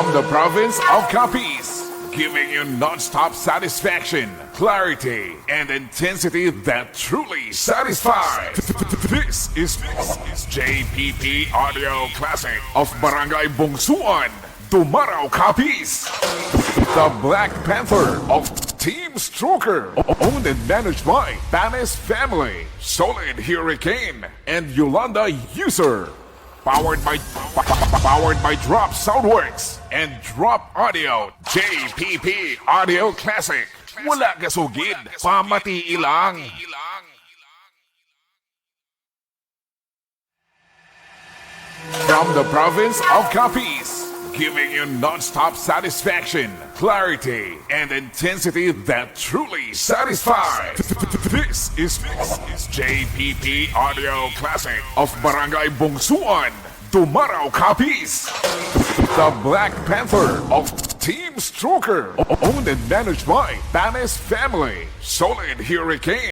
From the province of Capiz, giving you non-stop satisfaction, clarity, and intensity that truly satisfies. This is JPP Audio Classic of Barangay Bongsuan, Dumaraw, Capiz. The Black Panther of Team Stroker, owned and managed by Panes Family, Solid Hurricane, and Yolanda User. Powered by Drop Soundworks and Drop Audio. JPP Audio Classic. Wala gasugid, pamati ilang. From the province of Capiz, giving you non-stop satisfaction, clarity, and intensity that truly satisfies. This is JPP Audio Classic of Barangay Bongsuan, Dumaraw, Capiz. The Black Panther of Team Stroker, owned and managed by Panes Family, Solid Hurricane.